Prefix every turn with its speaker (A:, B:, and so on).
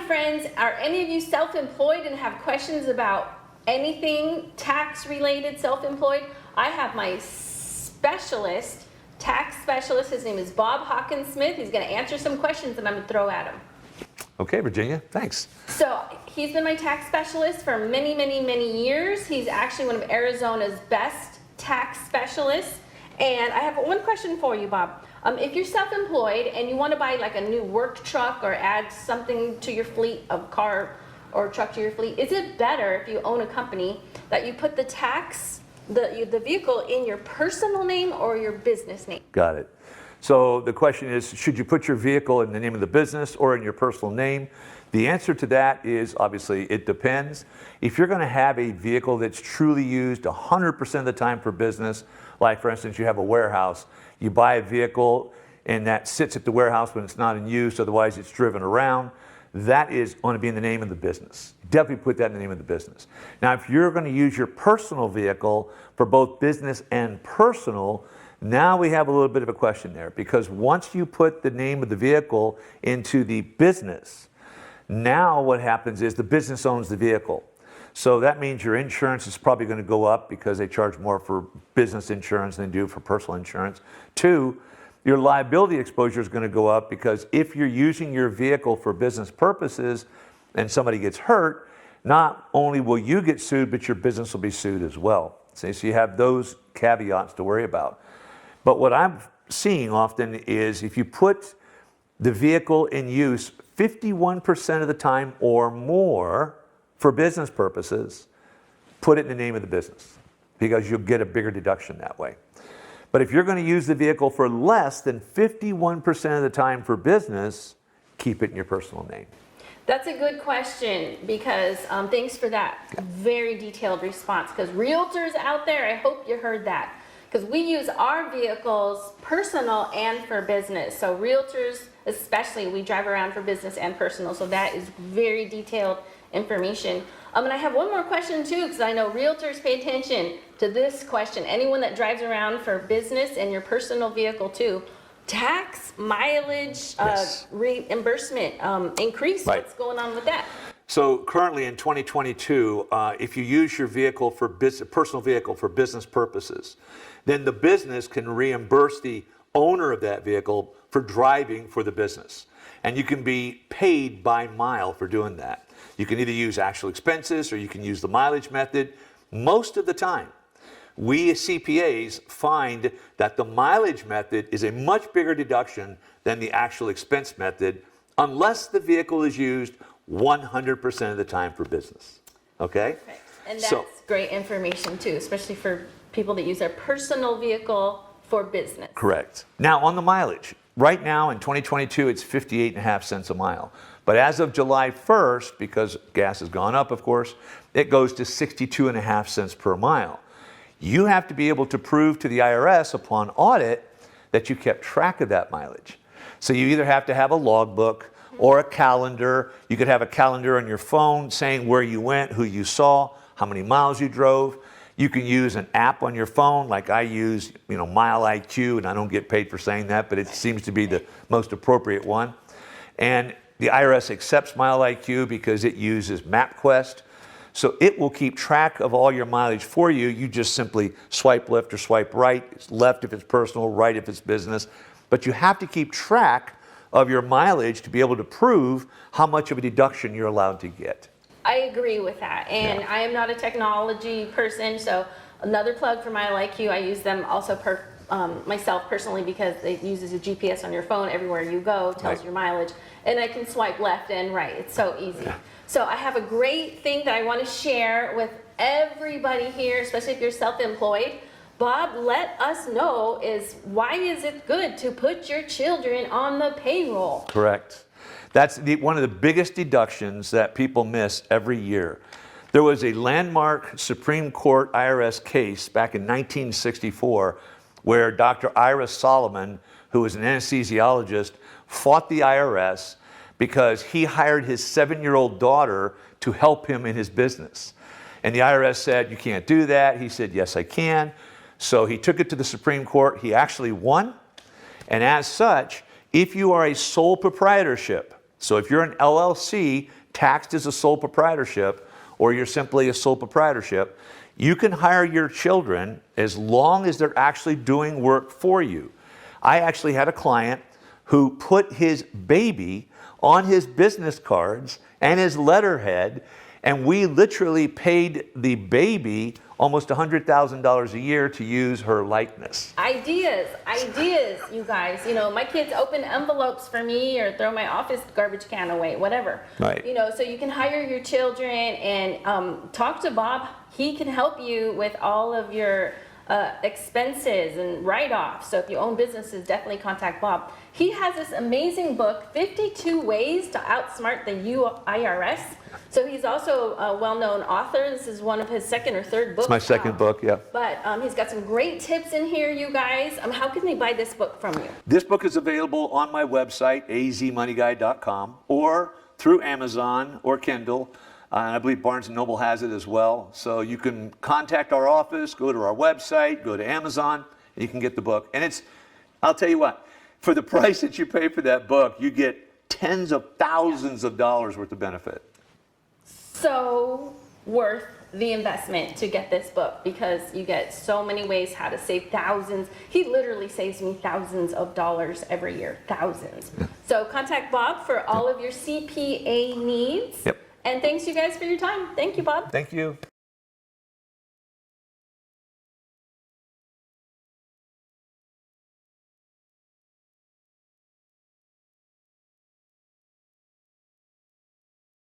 A: friends, are any of you self-employed and have questions about anything tax-related, self-employed? I have my specialist, tax specialist. His name is Bob Hockensmith. He's going to answer some questions that I'm going to throw at him.
B: Okay, Virginia, thanks.
A: So he's been my tax specialist for many, many, many years. He's actually one of Arizona's best tax specialists. And I have one question for you, Bob. If you're self-employed and you want to buy like a new work truck or add something to your fleet of car or truck to your fleet, is it better if you own a company that you put the tax, the vehicle in your personal name or your business name?
B: Got it. So the question is, should you put your vehicle in the name of the business or in your personal name? The answer to that is obviously it depends. If you're going to have a vehicle that's truly used 100% of the time for business, like for instance, you have a warehouse, you buy a vehicle and that sits at the warehouse when it's not in use, otherwise it's driven around, that is going to be in the name of the business. Definitely put that in the name of the business. Now, if you're going to use your personal vehicle for both business and personal, now we have a little bit of a question there, because once you put the name of the vehicle into the business, now what happens is the business owns the vehicle. So that means your insurance is probably going to go up because they charge more for business insurance than they do for personal insurance. 2, your liability exposure is going to go up because if you're using your vehicle for business purposes and somebody gets hurt, not only will you get sued, but your business will be sued as well. So you have those caveats to worry about. But what I'm seeing often is if you put the vehicle in use 51% of the time or more for business purposes, put it in the name of the business because you'll get a bigger deduction that way. But if you're going to use the vehicle for less than 51% of the time for business, keep it in your personal name.
A: That's a good question because thanks for that very detailed response, because realtors out there, I hope you heard that. Because we use our vehicles personal and for business. So realtors especially, we drive around for business and personal. So that is very detailed information. And I have one more question too, because I know realtors pay attention to this question. Anyone that drives around for business and your personal vehicle too, tax, mileage,
B: Yes.
A: Reimbursement increase.
B: Right.
A: What's going on with that?
B: So currently in 2022, if you use your vehicle for personal vehicle for business purposes, then the business can reimburse the owner of that vehicle for driving for the business. And you can be paid by mile for doing that. You can either use actual expenses or you can use the mileage method. Most of the time, we as CPAs find that the mileage method is a much bigger deduction than the actual expense method, unless the vehicle is used 100% of the time for business. Okay?
A: Perfect. And that's great information too, especially for people that use their personal vehicle for business.
B: Correct. Now on the mileage, right now in 2022, it's 58.5 cents a mile. But as of July 1st, because gas has gone up, of course, it goes to 62.5 cents per mile. You have to be able to prove to the IRS upon audit that you kept track of that mileage. So you either have to have a logbook or a calendar. You could have a calendar on your phone saying where you went, who you saw, how many miles you drove. You can use an app on your phone, like I use, Mile IQ, and I don't get paid for saying that, but it seems to be the most appropriate one. And the IRS accepts Mile IQ because it uses MapQuest. So it will keep track of all your mileage for you. You just simply swipe left or swipe right. It's left if it's personal, right if it's business. But you have to keep track of your mileage to be able to prove how much of a deduction you're allowed to get.
A: I agree with that. And I am not a technology person, so another plug for Mile IQ. I use them also myself personally because it uses a GPS on your phone everywhere you go, tells your mileage, and I can swipe left and right. It's so easy. Yeah. So I have a great thing that I want to share with everybody here, especially if you're self-employed. Bob, let us know why is it good to put your children on the payroll?
B: Correct. That's one of the biggest deductions that people miss every year. There was a landmark Supreme Court IRS case back in 1964 where Dr. Ira Solomon, who was an anesthesiologist, fought the IRS because he hired his 7-year-old daughter to help him in his business. And the IRS said, you can't do that. He said, yes, I can. So he took it to the Supreme Court. He actually won. And as such, if you are a sole proprietorship So if you're an LLC taxed as a sole proprietorship, or you're simply a sole proprietorship, you can hire your children as long as they're actually doing work for you. I actually had a client who put his baby on his business cards and his letterhead, and we literally paid the baby almost $100,000 a year to use her likeness.
A: Ideas, you guys. You know, my kids open envelopes for me or throw my office garbage can away, whatever.
B: Right.
A: You know, so you can hire your children and talk to Bob. He can help you with all of your expenses and write-offs. So if you own businesses, definitely contact Bob. He has this amazing book, 52 Ways to Outsmart the IRS. So he's also a well-known author. This is one of his second or third books.
B: It's my second book, yeah.
A: But he's got some great tips in here, you guys. How can they buy this book from you?
B: This book is available on my website, azmoneyguy.com, or through Amazon or Kindle. And I believe Barnes & Noble has it as well. So you can contact our office, go to our website, go to Amazon, and you can get the book. And it's, I'll tell you what, for the price that you pay for that book, you get tens of thousands of dollars worth of benefit.
A: So worth the investment to get this book, because you get so many ways how to save thousands. He literally saves me thousands of dollars every year, thousands. So contact Bob for all of your CPA needs.
B: Yep.
A: And thanks you guys for your time. Thank you, Bob.
B: Thank you.